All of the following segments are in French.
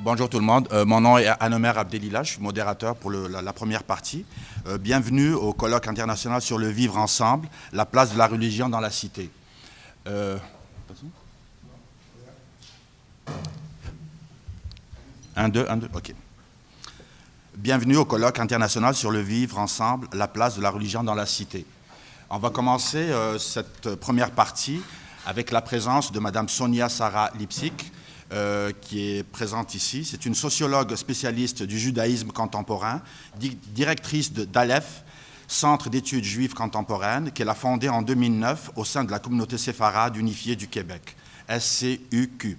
Bonjour tout le monde, mon nom est Anomer Abdelila, je suis modérateur pour la première partie. Bienvenue au colloque international sur le vivre ensemble, la place de la religion dans la cité. Un, deux, ok. Bienvenue au colloque international sur le vivre ensemble, la place de la religion dans la cité. On va commencer cette première partie avec la présence de Madame Sonia Sarah Lipsik, qui est présente ici. C'est une sociologue spécialiste du judaïsme contemporain, directrice d'Aleph, Centre d'études juives contemporaines, qu'elle a fondé en 2009 au sein de la communauté séfarade unifiée du Québec, SCUQ.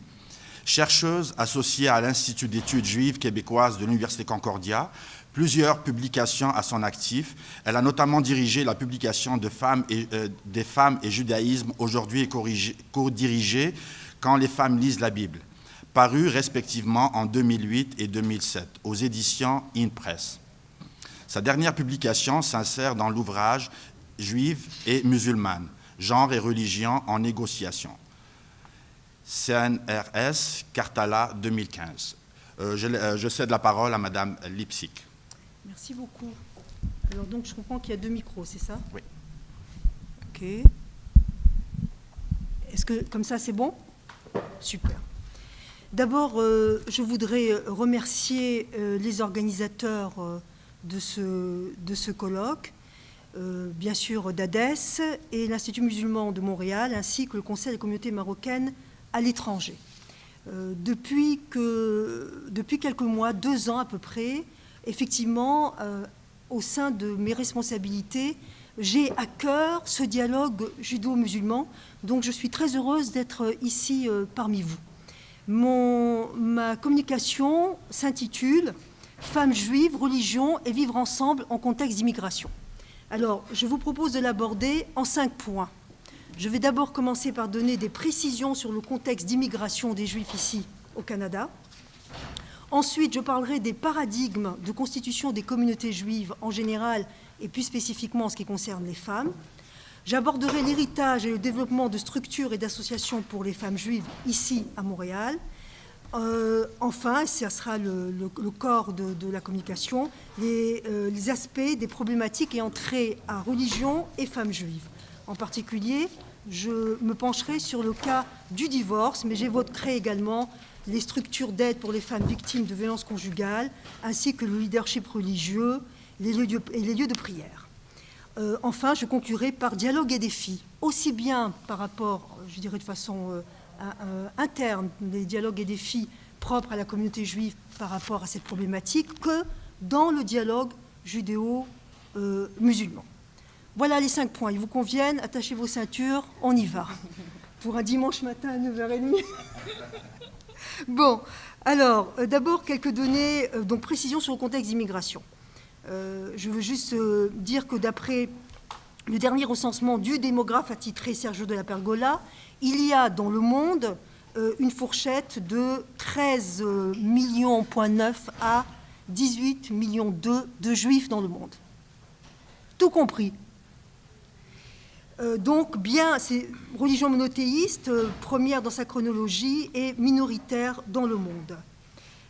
Chercheuse associée à l'Institut d'études juives québécoises de l'Université Concordia, plusieurs publications à son actif. Elle a notamment dirigé la publication des femmes et judaïsme, aujourd'hui et co-dirigée Quand les femmes lisent la Bible, paru respectivement en 2008 et 2007 aux éditions InPress. Sa dernière publication s'insère dans l'ouvrage « Juive et musulmane, genre et religion en négociation ». CNRS, Cartala 2015. Je cède la parole à Madame Lipsik. Merci beaucoup. Alors donc je comprends qu'il y a 2 micros, c'est ça? Oui. Ok. Est-ce que comme ça c'est bon? Super. D'abord, je voudrais remercier les organisateurs de ce colloque, bien sûr d'ADES et l'Institut musulman de Montréal, ainsi que le Conseil des communautés marocaines à l'étranger. Depuis quelques mois, 2 ans à peu près, effectivement, au sein de mes responsabilités, j'ai à cœur ce dialogue judo-musulman, donc je suis très heureuse d'être ici parmi vous. Ma communication s'intitule « Femmes juives, religion et vivre ensemble en contexte d'immigration ». Alors, je vous propose de l'aborder en 5 points. Je vais d'abord commencer par donner des précisions sur le contexte d'immigration des Juifs ici au Canada. Ensuite, je parlerai des paradigmes de constitution des communautés juives en général et plus spécifiquement en ce qui concerne les femmes. J'aborderai l'héritage et le développement de structures et d'associations pour les femmes juives ici à Montréal. Enfin, ce sera le corps de la communication, les aspects des problématiques ayant trait à religion et femmes juives. En particulier, je me pencherai sur le cas du divorce, mais j'évoquerai également les structures d'aide pour les femmes victimes de violences conjugales, ainsi que le leadership religieux et les lieux de prière. Enfin, je conclurai par dialogue et défis, aussi bien par rapport, je dirais de façon interne, les dialogues et défis propres à la communauté juive par rapport à cette problématique, que dans le dialogue judéo-musulman. Voilà les 5 points. Ils vous conviennent? Attachez vos ceintures, on y va. Pour un dimanche matin à 9h30. Bon, alors, d'abord, quelques données, donc précisions sur le contexte d'immigration. Je veux juste dire que d'après le dernier recensement du démographe attitré Sergio de la Pergola, il y a dans le monde une fourchette de 13,9 millions à 18,2 millions de juifs dans le monde. Tout compris. Donc, bien, c'est religion monothéiste, première dans sa chronologie et minoritaire dans le monde.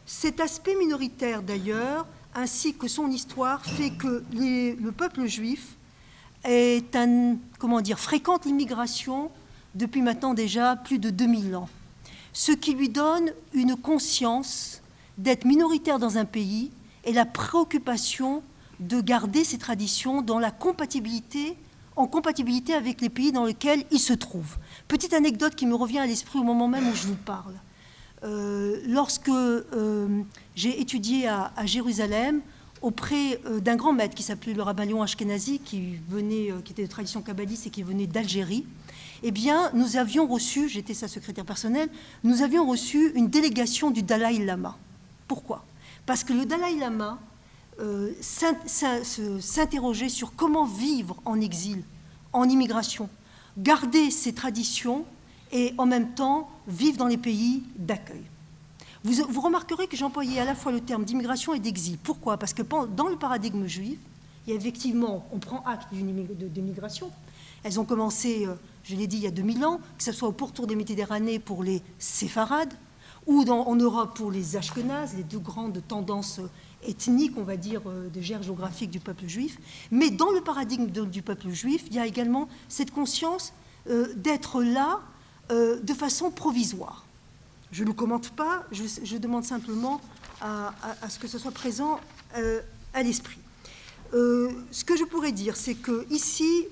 Cet aspect minoritaire, d'ailleurs, ainsi que son histoire, fait que le peuple juif fréquente l'immigration depuis maintenant déjà plus de 2000 ans, ce qui lui donne une conscience d'être minoritaire dans un pays et la préoccupation de garder ses traditions en compatibilité avec les pays dans lesquels il se trouve. Petite anecdote qui me revient à l'esprit au moment même où je vous parle. Lorsque j'ai étudié à Jérusalem auprès d'un grand maître qui s'appelait le rabbin Léon Ashkenazi, qui était de tradition kabbaliste et qui venait d'Algérie, eh bien, nous avions reçu, j'étais sa secrétaire personnelle, nous avions reçu une délégation du Dalai Lama. Pourquoi? Parce que le Dalai Lama s'interroger sur comment vivre en exil, en immigration, garder ses traditions et en même temps vivre dans les pays d'accueil. Vous remarquerez que j'employais à la fois le terme d'immigration et d'exil. Pourquoi? Parce que dans le paradigme juif, il y a effectivement, on prend acte de migration. Elles ont commencé, je l'ai dit, il y a 2000 ans, que ce soit au pourtour des Méditerranées pour les séfarades, ou en Europe pour les Ashkénazes, les deux grandes tendances ethniques, on va dire, de gère géographique du peuple juif. Mais dans le paradigme du peuple juif, il y a également cette conscience d'être là de façon provisoire. Je ne le commente pas, je demande simplement à ce que ce soit présent à l'esprit. Ce que je pourrais dire, c'est qu'ici,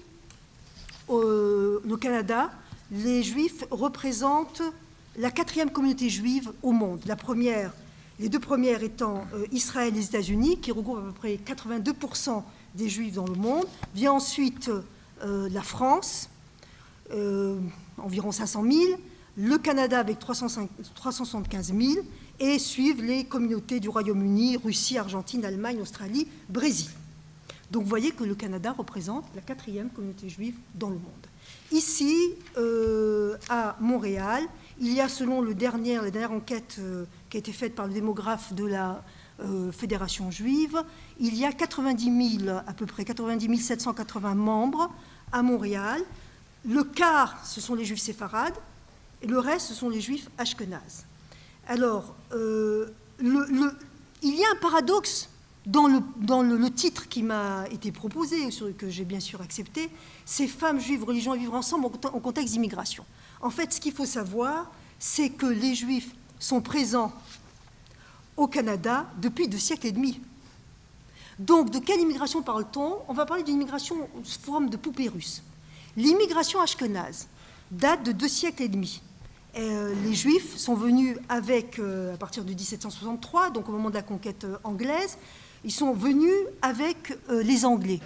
au Canada, les Juifs représentent la 4e communauté juive au monde. Les deux premières étant Israël et les États-Unis, qui regroupent à peu près 82% des Juifs dans le monde. Vient ensuite la France, environ 500 000, le Canada avec 375 000, et suivent les communautés du Royaume-Uni, Russie, Argentine, Allemagne, Australie, Brésil. Donc vous voyez que le Canada représente la 4e communauté juive dans le monde. Ici, à Montréal, il y a, selon la dernière enquête qui a été faite par le démographe de la Fédération juive, il y a à peu près 90 780 membres à Montréal. Le quart, ce sont les juifs séfarades, et le reste, ce sont les juifs ashkénazes. Alors, il y a un paradoxe dans le titre qui m'a été proposé, que j'ai bien sûr accepté, c'est « Femmes juives, religion et vivre ensemble en contexte d'immigration ». En fait, ce qu'il faut savoir, c'est que les Juifs sont présents au Canada depuis 2 siècles et demi. Donc, de quelle immigration parle-t-on? On va parler d'une immigration sous forme de poupée russe. L'immigration ashkénaze date de 2 siècles et demi. Les Juifs sont venus à partir de 1763, donc au moment de la conquête anglaise, ils sont venus avec les Anglais.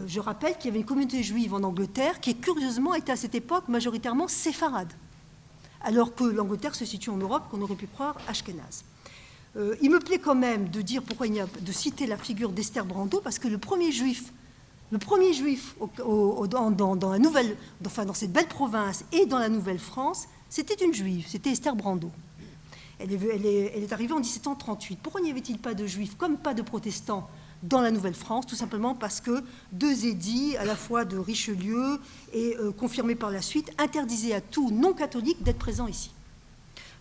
Je rappelle qu'il y avait une communauté juive en Angleterre qui, curieusement, était à cette époque majoritairement séfarade, alors que l'Angleterre se situe en Europe, qu'on aurait pu croire ashkénaze. Il me plaît quand même de citer la figure d'Esther Brando, parce que le premier juif dans cette belle province et dans la Nouvelle-France, c'était une juive, c'était Esther Brando. Elle est arrivée en 1738. Pourquoi n'y avait-il pas de juifs, comme pas de protestants, dans la Nouvelle-France? Tout simplement parce que 2 édits, à la fois de Richelieu et confirmés par la suite, interdisaient à tout non-catholique d'être présent ici.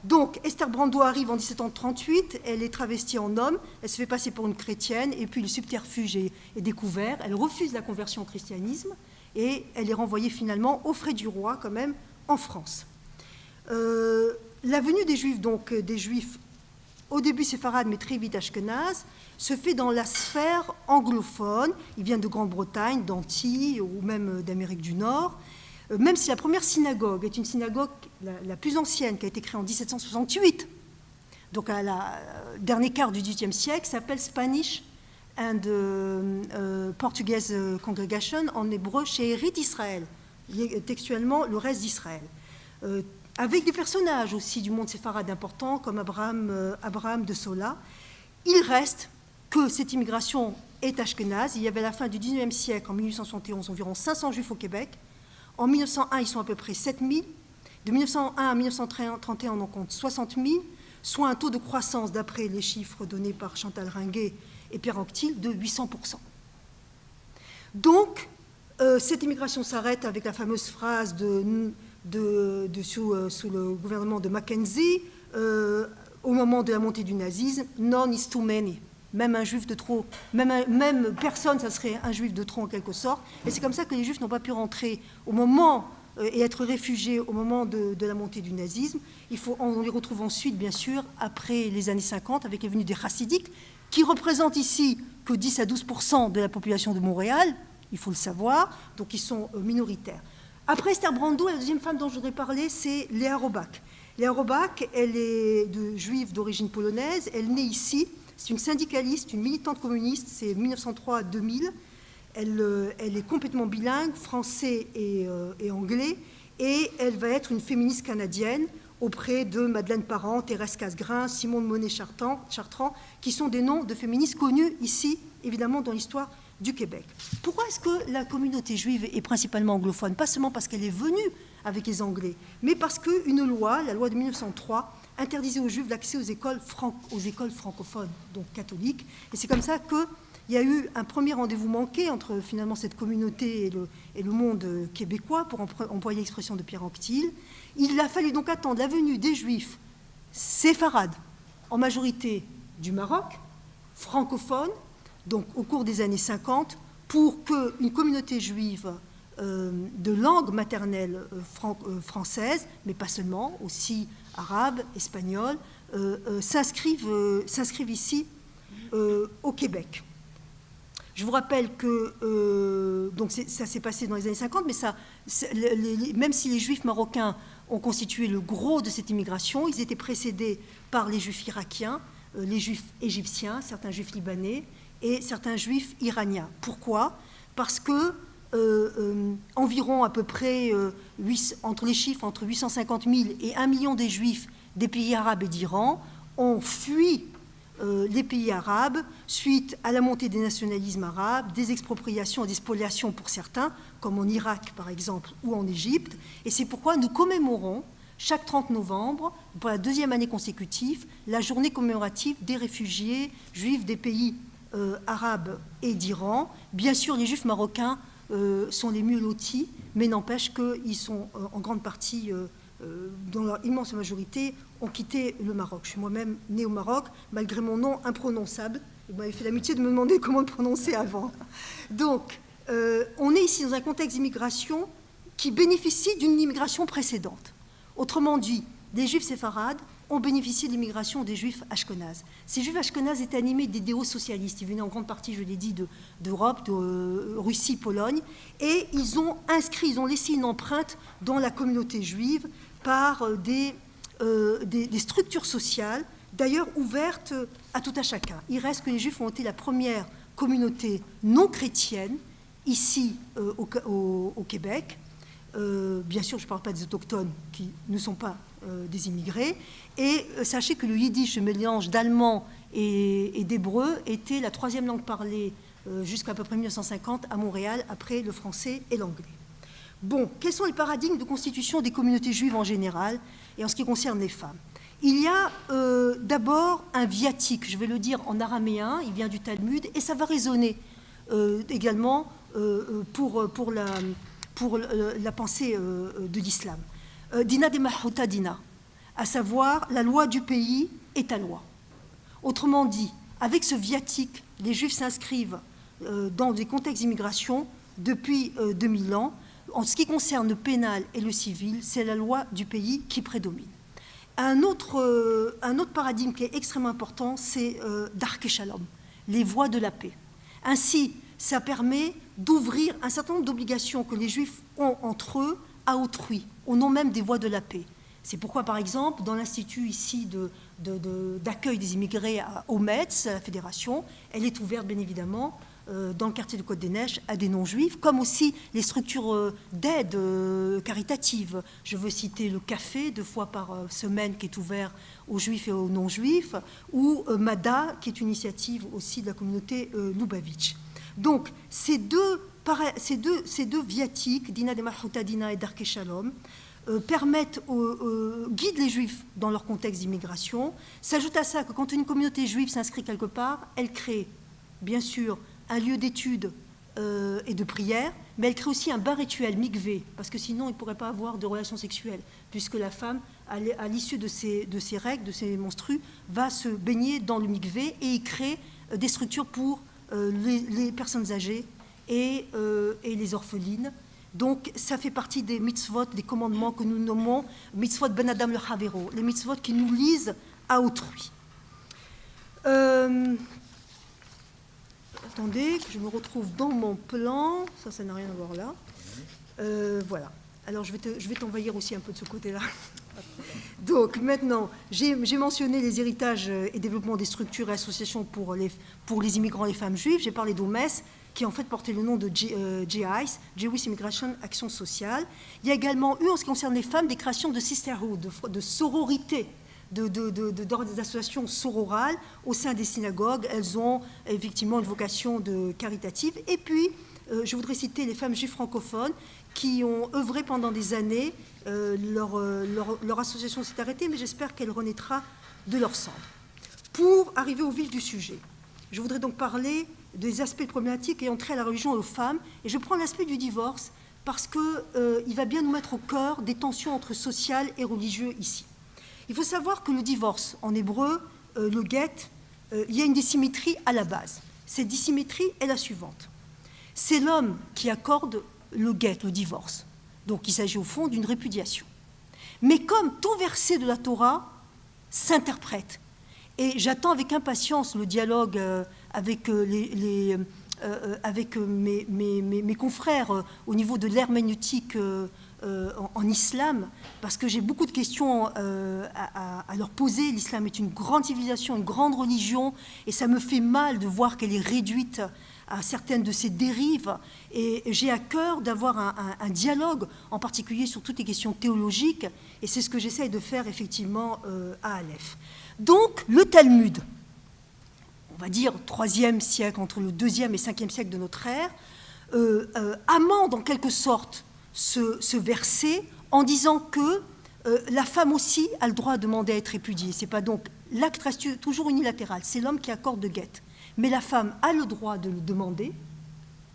Donc, Esther Brando arrive en 1738, elle est travestie en homme, elle se fait passer pour une chrétienne, et puis le subterfuge est découvert, elle refuse la conversion au christianisme, et elle est renvoyée finalement aux frais du roi, quand même, en France. La venue des Juifs, au début séfarades, mais très vite ashkénazes, se fait dans la sphère anglophone. Ils viennent de Grande-Bretagne, d'Antilles ou même d'Amérique du Nord. Même si la première synagogue est une synagogue la plus ancienne, qui a été créée en 1768, donc à la dernier quart du XVIIIe siècle, s'appelle Spanish and Portuguese Congregation, en hébreu She'erit Israël, textuellement le reste d'Israël. Avec des personnages aussi du monde séfarade importants, comme Abraham de Sola. Il reste que cette immigration est ashkénaze. Il y avait à la fin du XIXe siècle, en 1871, environ 500 juifs au Québec. En 1901, ils sont à peu près 7000. De 1901 à 1931, on en compte 60 000, soit un taux de croissance, d'après les chiffres donnés par Chantal Ringuet et Pierre Anctil, de 800%. Donc, cette immigration s'arrête avec la fameuse phrase sous le gouvernement de Mackenzie, au moment de la montée du nazisme, « None is too many ». Même un juif de trop, même personne, ça serait un juif de trop en quelque sorte. Et c'est comme ça que les juifs n'ont pas pu rentrer au moment et être réfugiés au moment de la montée du nazisme. On les retrouve ensuite, bien sûr, après les années 50, avec les venues des chassidiques, qui représentent ici que 10 à 12% de la population de Montréal, il faut le savoir, donc ils sont minoritaires. Après Esther Brando, la deuxième femme dont je voudrais parler, c'est Léa Robach. Léa Robach, elle est juive d'origine polonaise, elle naît ici. C'est une syndicaliste, une militante communiste, c'est 1903 à 2000. Elle est complètement bilingue, français et anglais, et elle va être une féministe canadienne auprès de Madeleine Parent, Thérèse Casgrain, Simone Monet-Chartrand, qui sont des noms de féministes connus ici, évidemment, dans l'histoire du Québec. Pourquoi est-ce que la communauté juive est principalement anglophone? Pas seulement parce qu'elle est venue avec les Anglais, mais parce qu'une loi, la loi de 1903, interdisait aux Juifs l'accès aux écoles francophones, donc catholiques. Et c'est comme ça qu'il y a eu un premier rendez-vous manqué entre finalement cette communauté et le monde québécois, pour employer l'expression de Pierre Anctil. Il a fallu donc attendre la venue des Juifs séfarades, en majorité du Maroc, francophones, donc au cours des années 50, pour qu'une communauté juive de langue maternelle française, mais pas seulement, aussi arabe, espagnol, s'inscrivent ici au Québec. Je vous rappelle que donc ça s'est passé dans les années 50, mais même si les Juifs marocains ont constitué le gros de cette immigration, ils étaient précédés par les Juifs irakiens, les Juifs égyptiens, certains Juifs libanais et certains Juifs iraniens. Pourquoi ? Parce que environ à peu près, entre 850 000 et 1 million des Juifs des pays arabes et d'Iran ont fui les pays arabes suite à la montée des nationalismes arabes, des expropriations et des spoliations pour certains, comme en Irak par exemple ou en Égypte. Et c'est pourquoi nous commémorons chaque 30 novembre, pour la 2e année consécutive, la journée commémorative des réfugiés juifs des pays arabes et d'Iran. Bien sûr, les Juifs marocains sont les mieux lotis, mais n'empêche qu'ils sont en grande partie, dans leur immense majorité, ont quitté le Maroc. Je suis moi-même née au Maroc, malgré mon nom imprononçable. Vous m'avez fait l'amitié de me demander comment le prononcer avant. Donc, on est ici dans un contexte d'immigration qui bénéficie d'une immigration précédente. Autrement dit, les Juifs séfarades ont bénéficié de l'immigration des Juifs ashkénazes. Ces Juifs ashkénazes étaient animés d'idéaux socialistes. Ils venaient en grande partie, je l'ai dit, d'Europe, de Russie, Pologne, et ils ont laissé une empreinte dans la communauté juive par des structures sociales, d'ailleurs ouvertes à tout à chacun. Il reste que les Juifs ont été la première communauté non chrétienne ici au Québec. Bien sûr, je ne parle pas des autochtones qui ne sont pas des immigrés. Et sachez que le yiddish, le mélange d'allemand et d'hébreu, était la 3e langue parlée jusqu'à peu près 1950 à Montréal, après le français et l'anglais. Bon, quels sont les paradigmes de constitution des communautés juives en général et en ce qui concerne les femmes ? Il y a d'abord un viatique, je vais le dire en araméen, il vient du Talmud, et ça va résonner également pour la pensée de l'islam. Dina de Mahuta Dina, à savoir la loi du pays est ta loi. Autrement dit, avec ce viatique, les Juifs s'inscrivent dans des contextes d'immigration depuis 2000 ans. En ce qui concerne le pénal et le civil, c'est la loi du pays qui prédomine. Un autre paradigme qui est extrêmement important, c'est Darke Shalom, les voies de la paix. Ainsi, ça permet d'ouvrir un certain nombre d'obligations que les Juifs ont entre eux à autrui, au nom même des voies de la paix. C'est pourquoi, par exemple, dans l'Institut ici d'accueil des immigrés au METS, à la Fédération, elle est ouverte, bien évidemment, dans le quartier de Côte-des-Neiges, à des non-juifs, comme aussi les structures d'aide caritative. Je veux citer le café, 2 fois par semaine, qui est ouvert aux juifs et aux non-juifs, ou MADA, qui est une initiative aussi de la communauté Lubavitch. Donc, ces deux viatiques, Dina de Mahuta Dina et Darke Shalom, guident les Juifs dans leur contexte d'immigration. S'ajoute à ça que quand une communauté juive s'inscrit quelque part, elle crée, bien sûr, un lieu d'étude et de prière, mais elle crée aussi un bain rituel, mikvé, parce que sinon, il ne pourrait pas avoir de relations sexuelles, puisque la femme, à l'issue de ses règles, de ses menstrues, va se baigner dans le mikvé et y crée des structures pour les personnes âgées et les orphelines. Donc, ça fait partie des mitzvot, des commandements que nous nommons mitzvot ben adam le havero, les mitzvot qui nous lisent à autrui. Attendez, que je me retrouve dans mon plan. Ça n'a rien à voir là. Voilà. Alors, je vais t'envahir aussi un peu de ce côté-là. Donc, maintenant, j'ai mentionné les héritages et développement des structures et associations pour les immigrants et les femmes juives. J'ai parlé d'OMES, qui en fait portait le nom de JICE, Jewish Immigration Action Sociale. Il y a également eu, en ce qui concerne les femmes, des créations de sisterhood, de sororité, d'associations sororales au sein des synagogues. Elles ont effectivement une vocation caritative. Et puis, je voudrais citer les femmes juives francophones qui ont œuvré pendant des années. Leur association s'est arrêtée, mais j'espère qu'elle renaîtra de leur cendre. Pour arriver au vif du sujet, je voudrais donc parler des aspects problématiques ayant trait à la religion et aux femmes. Et je prends l'aspect du divorce parce qu'il va bien nous mettre au cœur des tensions entre social et religieux ici. Il faut savoir que le divorce, en hébreu, le get, il y a une dissymétrie à la base. Cette dissymétrie est la suivante. C'est l'homme qui accorde le get, le divorce. Donc il s'agit au fond d'une répudiation. Mais comme tout verset de la Torah s'interprète, et j'attends avec impatience le dialogue avec, avec mes confrères au niveau de l'herméneutique en islam, parce que j'ai beaucoup de questions à leur poser. L'islam est une grande civilisation, une grande religion, et ça me fait mal de voir qu'elle est réduite à certaines de ces dérives, et j'ai à cœur d'avoir un dialogue, en particulier sur toutes les questions théologiques, et c'est ce que j'essaye de faire effectivement à Aleph. Donc, le Talmud, on va dire 3e siècle, entre le 2e et 5e siècle de notre ère, amende en quelque sorte ce verset en disant que la femme aussi a le droit de demander à être répudiée. C'est pas donc l'acte reste toujours unilatéral, c'est l'homme qui accorde le guet. Mais la femme a le droit de le demander,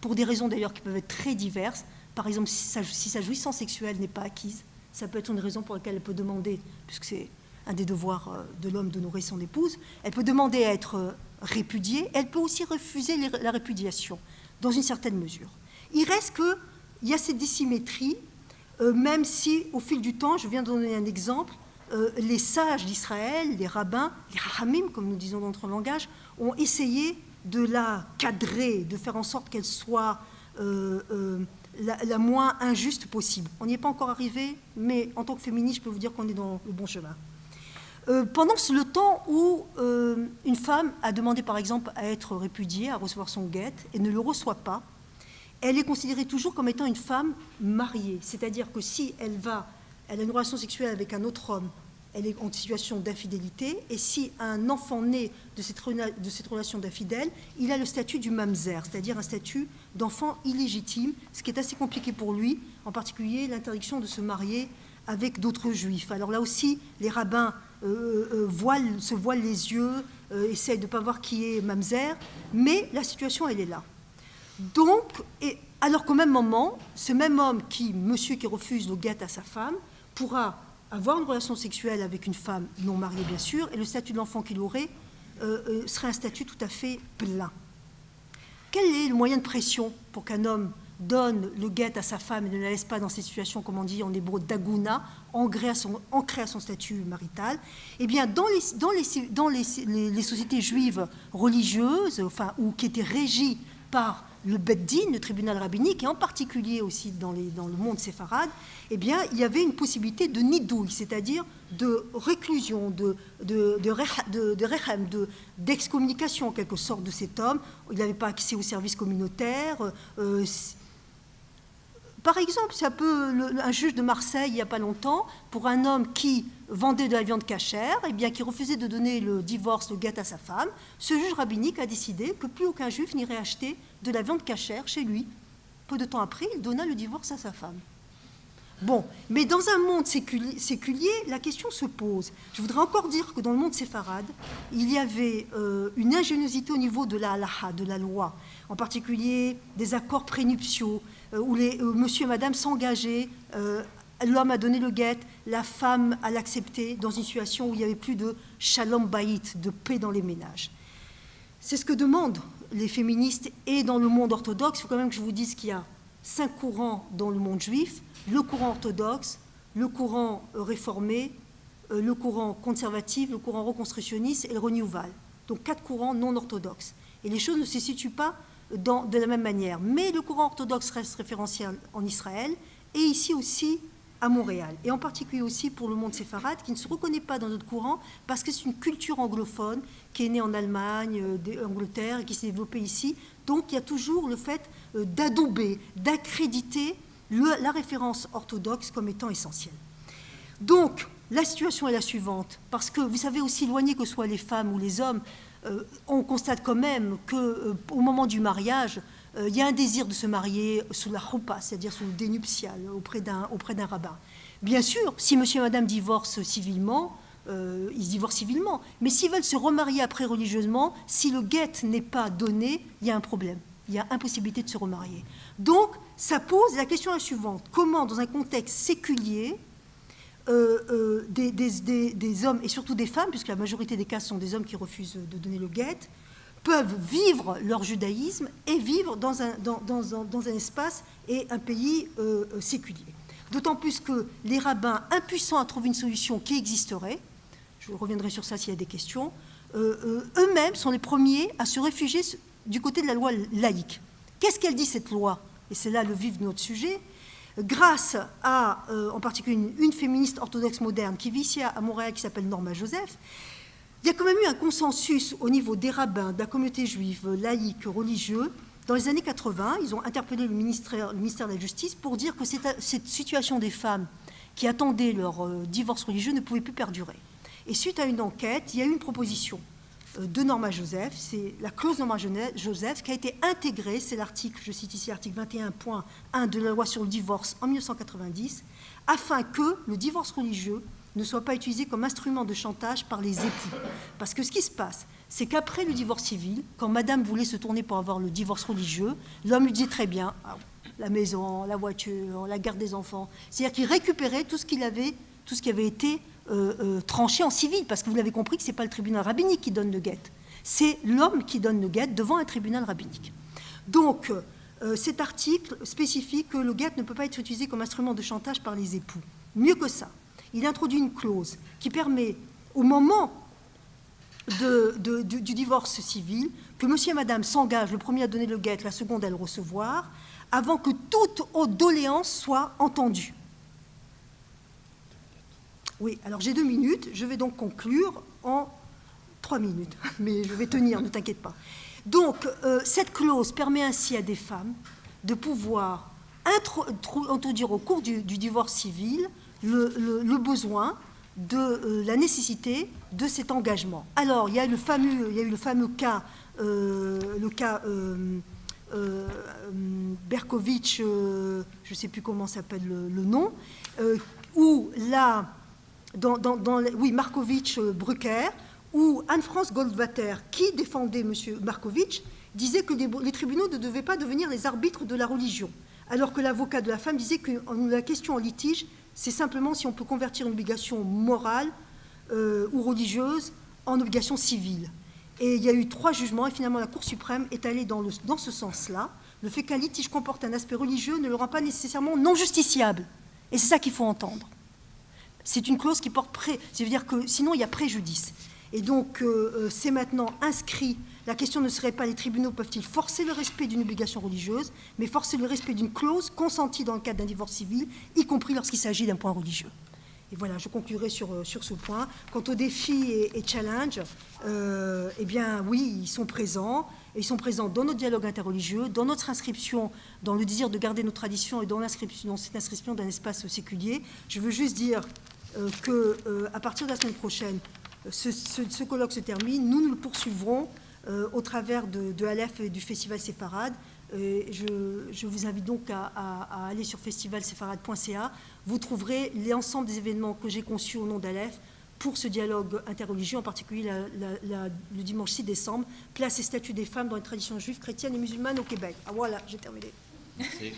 pour des raisons d'ailleurs qui peuvent être très diverses. Par exemple, si sa jouissance sexuelle n'est pas acquise, ça peut être une raison pour laquelle elle peut demander, puisque c'est un des devoirs de l'homme d'honorer son épouse, elle peut demander à être répudiée, elle peut aussi refuser la répudiation, dans une certaine mesure. Il reste qu'il y a cette dissymétrie, même si, au fil du temps, je viens de donner un exemple, les sages d'Israël, les rabbins, les rachamim, comme nous disons dans notre langage, ont essayé de la cadrer, de faire en sorte qu'elle soit la moins injuste possible. On n'y est pas encore arrivé, mais en tant que féministe, je peux vous dire qu'on est dans le bon chemin. Pendant le temps où une femme a demandé, par exemple, à être répudiée, à recevoir son guet, et ne le reçoit pas, elle est considérée toujours comme étant une femme mariée. C'est-à-dire que si elle a une relation sexuelle avec un autre homme, elle est en situation d'infidélité, et si un enfant naît de cette relation d'infidèle, il a le statut du mamzer, c'est-à-dire un statut d'enfant illégitime, ce qui est assez compliqué pour lui, en particulier l'interdiction de se marier avec d'autres juifs. Alors là aussi, les rabbins se voilent les yeux, essayent de ne pas voir qui est mamzer, mais la situation, elle est là. Donc, alors qu'au même moment, ce même homme monsieur qui refuse le guet à sa femme, pourra avoir une relation sexuelle avec une femme non mariée, bien sûr, et le statut de l'enfant qu'il aurait serait un statut tout à fait plein. Quel est le moyen de pression pour qu'un homme donne le guet à sa femme et ne la laisse pas dans cette situation, comme on dit en hébreu, d'aguna, ancrée à son statut marital? Eh bien, dans les sociétés juives religieuses, ou qui étaient régies par le Beddin, le tribunal rabbinique, et en particulier aussi dans le monde séfarade, eh bien, il y avait une possibilité de nidouille, c'est-à-dire de réclusion, d'excommunication en quelque sorte de cet homme. Il n'avait pas accès aux services communautaires. Par exemple, un juge de Marseille, il n'y a pas longtemps, pour un homme qui vendait de la viande cachère, eh bien, qui refusait de donner le divorce, le guet à sa femme, ce juge rabbinique a décidé que plus aucun juif n'irait acheter de la viande cachère chez lui. Peu de temps après, il donna le divorce à sa femme. Bon, mais dans un monde séculier, la question se pose. Je voudrais encore dire que dans le monde séfarade, il y avait une ingéniosité au niveau de la halacha, de la loi, en particulier des accords prénuptiaux, où monsieur et madame s'engageaient, l'homme a donné le guet, la femme a l'accepté, dans une situation où il n'y avait plus de shalom bayit, de paix dans les ménages. C'est ce que demandent les féministes, et dans le monde orthodoxe. Il faut quand même que je vous dise qu'il y a 5 courants dans le monde juif: le courant orthodoxe, le courant réformé, le courant conservatif, le courant reconstructionniste et le renouval. Donc 4 courants non orthodoxes. Et les choses ne se situent pas de la même manière. Mais le courant orthodoxe reste référentiel en Israël, et ici aussi à Montréal, et en particulier aussi pour le monde séfarade, qui ne se reconnaît pas dans notre courant, parce que c'est une culture anglophone qui est née en Allemagne, Angleterre, et qui s'est développée ici. Donc il y a toujours le fait d'adouber, d'accréditer la référence orthodoxe comme étant essentielle. Donc la situation est la suivante, parce que vous savez, aussi éloignés que soient les femmes ou les hommes, on constate quand même qu'au moment du mariage, il y a un désir de se marier sous la choupa, c'est-à-dire sous le dénuptial, auprès d'un rabbin. Bien sûr, si monsieur et madame divorcent civilement, ils se divorcent civilement. Mais s'ils veulent se remarier après religieusement, si le guet n'est pas donné, il y a un problème. Il y a impossibilité de se remarier. Donc, ça pose la question suivante. Comment, dans un contexte séculier, des hommes, et surtout des femmes, puisque la majorité des cas sont des hommes qui refusent de donner le guet, peuvent vivre leur judaïsme et vivre dans un espace et un pays séculier. D'autant plus que les rabbins, impuissants à trouver une solution qui existerait, je reviendrai sur ça s'il y a des questions, eux-mêmes sont les premiers à se réfugier du côté de la loi laïque. Qu'est-ce qu'elle dit, cette loi? Et c'est là le vif de notre sujet. Grâce à, en particulier, une féministe orthodoxe moderne qui vit ici à Montréal, qui s'appelle Norma Joseph, il y a quand même eu un consensus au niveau des rabbins, de la communauté juive, laïque, religieux. Dans les années 80, ils ont interpellé le ministère de la Justice pour dire que cette situation des femmes qui attendaient leur divorce religieux ne pouvait plus perdurer. Et suite à une enquête, il y a eu une proposition de Norma Joseph, c'est la clause Norma Joseph qui a été intégrée, c'est l'article, je cite ici l'article 21.1 de la loi sur le divorce en 1990, afin que le divorce religieux ne soit pas utilisé comme instrument de chantage par les époux. Parce que ce qui se passe, c'est qu'après le divorce civil, quand madame voulait se tourner pour avoir le divorce religieux, l'homme lui disait très bien, la maison, la voiture, la garde des enfants, c'est-à-dire qu'il récupérait tout ce qui avait été tranché en civil, parce que vous l'avez compris que ce n'est pas le tribunal rabbinique qui donne le guet, c'est l'homme qui donne le guet devant un tribunal rabbinique. Donc, cet article spécifie que le guet ne peut pas être utilisé comme instrument de chantage par les époux. Mieux que ça, il introduit une clause qui permet, au moment du divorce civil, que monsieur et madame s'engagent, le premier à donner le guet, la seconde à le recevoir, avant que toute autre doléance soit entendue. Oui, alors j'ai 2 minutes, je vais donc conclure en 3 minutes, mais je vais tenir, ne t'inquiète pas. Donc, cette clause permet ainsi à des femmes de pouvoir introduire au cours du divorce civil le besoin de la nécessité de cet engagement. Alors, il y a eu le fameux cas, Berkovitch, je ne sais plus comment s'appelle le nom, où là, oui, Markovitch-Brucker, où Anne-France Goldwater, qui défendait M. Markovitch, disait que les tribunaux ne devaient pas devenir les arbitres de la religion, alors que l'avocat de la femme disait que la question en litige, c'est simplement si on peut convertir une obligation morale ou religieuse en obligation civile. Et il y a eu 3 jugements, et finalement la Cour suprême est allée dans ce sens-là. Le fait qu'un litige comporte un aspect religieux ne le rend pas nécessairement non justiciable. Et c'est ça qu'il faut entendre. C'est une clause qui porte c'est-à-dire que sinon il y a préjudice. Et donc c'est maintenant inscrit. La question ne serait pas les tribunaux peuvent-ils forcer le respect d'une obligation religieuse, mais forcer le respect d'une clause consentie dans le cadre d'un divorce civil, y compris lorsqu'il s'agit d'un point religieux. Et voilà, je conclurai sur ce point. Quant aux défis et challenges, eh bien oui, ils sont présents. Et ils sont présents dans notre dialogue interreligieux, dans notre inscription, dans le désir de garder nos traditions et dans cette inscription d'un espace séculier. Je veux juste dire qu'à partir de la semaine prochaine, ce colloque se termine. Nous le poursuivrons au travers de Aleph et du Festival Séfarade. Je vous invite donc à aller sur festivalséfarade.ca. Vous trouverez l'ensemble des événements que j'ai conçus au nom d'Aleph pour ce dialogue interreligieux, en particulier le dimanche 6 décembre, place et statut des femmes dans les traditions juives, chrétiennes et musulmanes au Québec. Ah voilà, j'ai terminé. Merci.